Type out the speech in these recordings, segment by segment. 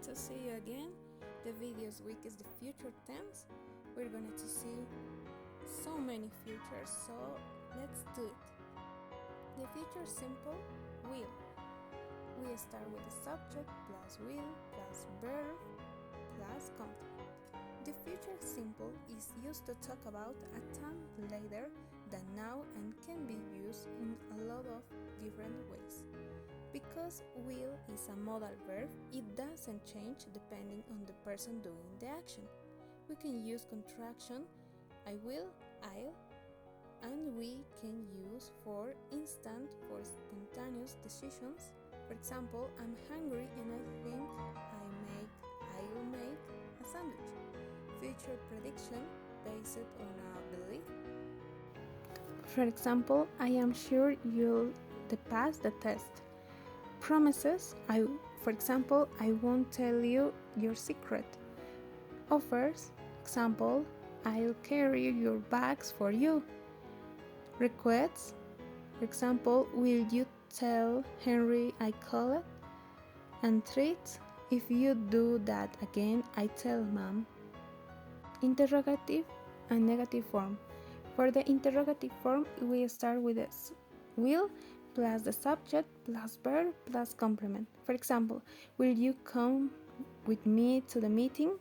to see you again. The video's week is the future tense. We're going to see so many futures, so let's do it. The future simple, will. We start with the subject plus will plus verb plus complement. The future simple is used to talk about a time later than now and can be used in a lot of different ways. Because will is a modal verb, it doesn't change depending on the person doing the action. We can use contraction, I will, I'll, and we can use for instant, for spontaneous decisions. For example, I'm hungry and I think I'll make a sandwich. Future prediction based on a belief. For example, I am sure you'll pass the test. Promises, for example, I won't tell you your secret. Offers, example, I'll carry your bags for you. Requests, for example, will you tell Henry I call it? And threats, if you do that again, I tell mom. Interrogative and negative form. For the interrogative form, we start with this will plus the subject plus verb plus complement. For example, will you come with me to the meeting?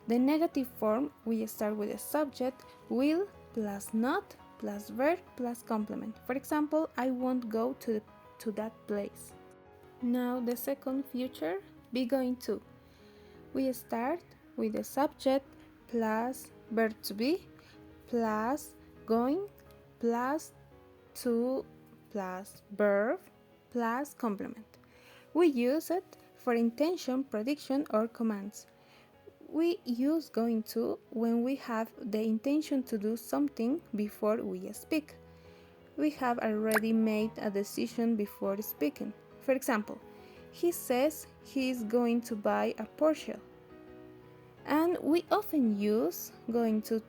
The negative form, we start with the subject will plus not plus verb plus complement. For example, I won't go to that place. Now the second future, be going to. We start with the subject plus verb to be plus going plus to plus verb plus complement. We use it for intention, prediction, or commands. We use going to when we have the intention to do something before we speak. We have already made a decision before speaking. For example, he says he is going to buy a Porsche. And we often use going to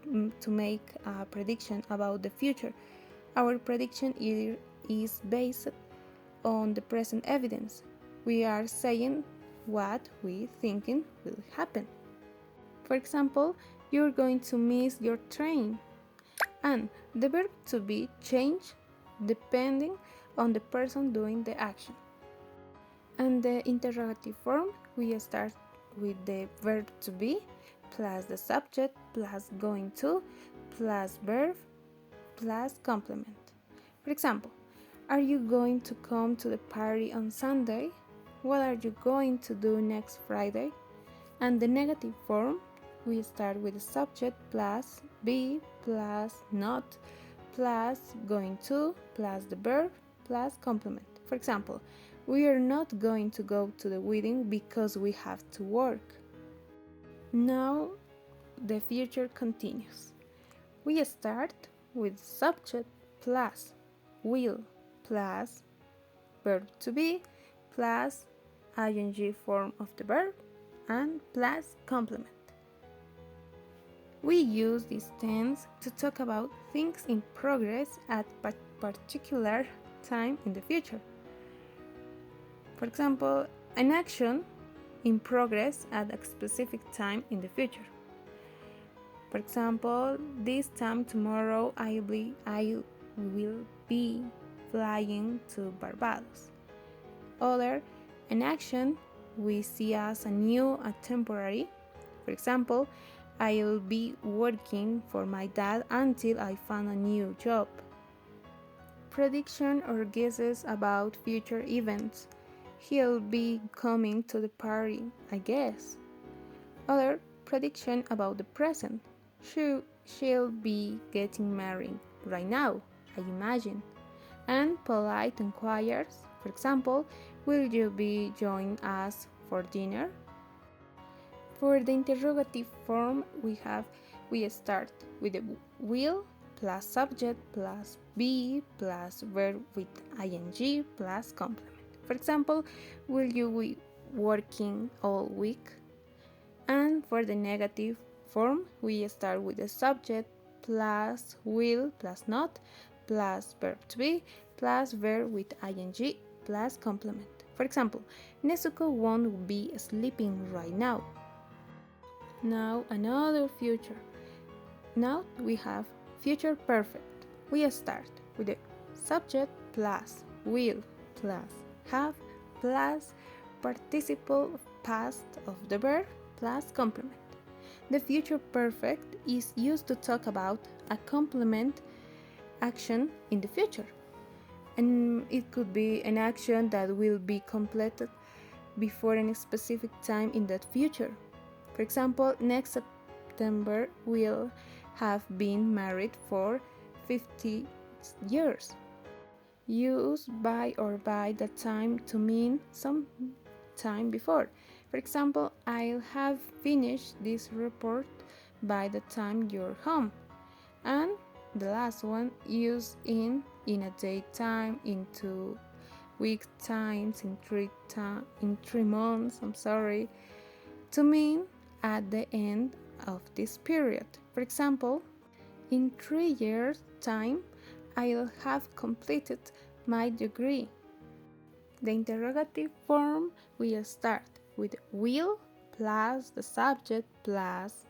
make a prediction about the future. Our prediction is based on the present evidence. We are saying what we thinking will happen. For example, you're going to miss your train. And the verb to be change depending on the person doing the action. And the interrogative form, we start with the verb to be plus the subject plus going to plus verb plus complement. For example, are you going to come to the party on Sunday? What are you going to do next Friday? And the negative form, we start with the subject plus be plus not plus going to plus the verb plus complement. For example, we are not going to go to the wedding because we have to work. Now the future continues. We start with subject plus will plus verb to be plus ing form of the verb and plus complement. We use this tense to talk about things in progress at a particular time in the future. For example, an action in progress at a specific time in the future. For example, this time tomorrow I will be flying to Barbados. Other, an action we see as a new, a temporary. For example, I'll be working for my dad until I find a new job. Prediction or guesses about future events. He'll be coming to the party, I guess. Other, prediction about the present. She'll be getting married right now, I imagine. And polite inquiries. For example, will you be joining us for dinner? For the interrogative form, we start with the will plus subject plus be plus verb with ing plus complement. For example, will you be working all week? And for the negative form, we start with the subject plus will plus not plus verb to be plus verb with ing plus complement. For example, Nezuko won't be sleeping right now. Now another future. Now we have future perfect. We start with the subject plus will plus have plus participle past of the verb plus complement. The future perfect is used to talk about a complement action in the future. And it could be an action that will be completed before a specific time in that future. For example, next September will have been married for 50 years. Use by or by the time to mean some time before. For example, I'll have finished this report by the time you're home. And the last one, use in a day time, in 2 week times, in 3 months, to mean at the end of this period. For example, in 3 years time, I'll have completed my degree. The interrogative form will start with will plus the subject plus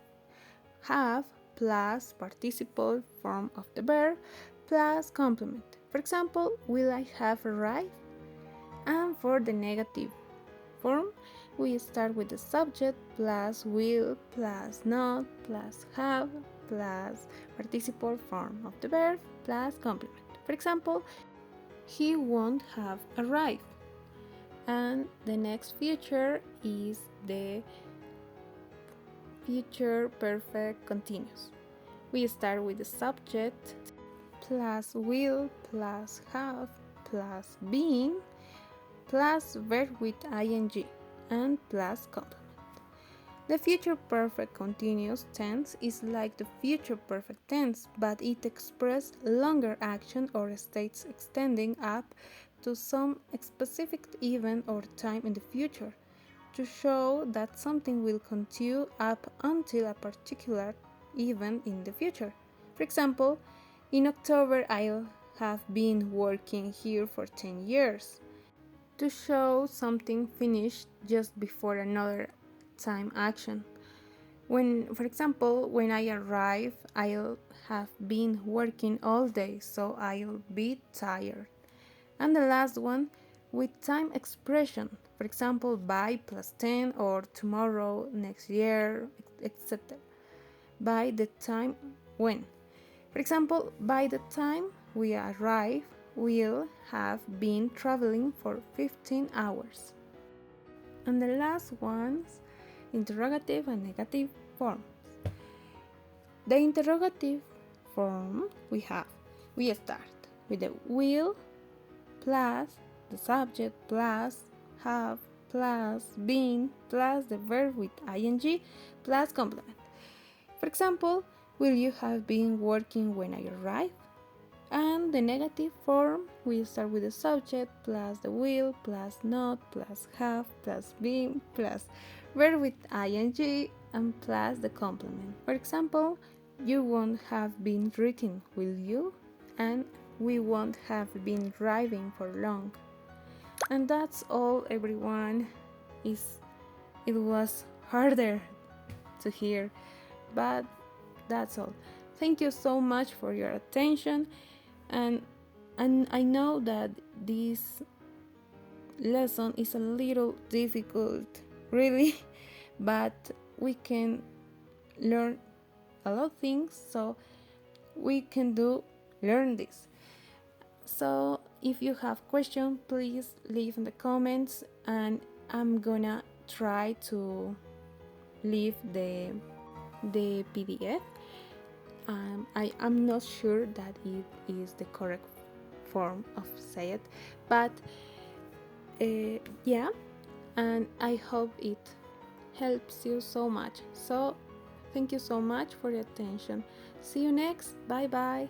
have plus participle form of the verb plus complement. For example, will I have arrived? And for the negative form, we start with the subject plus will plus not plus have plus participle form of the verb plus complement. For example, he won't have arrived. And the next future is the future perfect continuous. We start with the subject plus will plus have plus being plus verb with ing and plus complement. The future perfect continuous tense is like the future perfect tense, but it expresses longer action or states extending up to some specific event or time in the future, to show that something will continue up until a particular event in the future. For example, in October I'll have been working here for 10 years. To show something finished just before another time action. For example, when I arrive, I'll have been working all day, so I'll be tired. And the last one, with time expression. For example, by plus 10 or tomorrow, next year, etc. By the time when. For example, by the time we arrive, we'll have been traveling for 15 hours. And the last ones, interrogative and negative forms. The interrogative form we start with the will plus the subject plus have plus being plus the verb with ing plus complement. For example, will you have been working when I arrive? And the negative form, we start with the subject plus the will plus not plus have plus being plus verb with ing and plus the complement. For example, you won't have been reading, will you? And we won't have been driving for long. And that's all, everyone. It was harder to hear, but that's all. Thank you so much for your attention, and I know that this lesson is a little difficult, really, but we can learn a lot of things, so we can learn this. So if you have questions, please leave in the comments, and I'm gonna try to leave the PDF. I'm not sure that it is the correct form of say it, but yeah, and I hope it helps you so much. So thank you so much for your attention. See you next. Bye bye.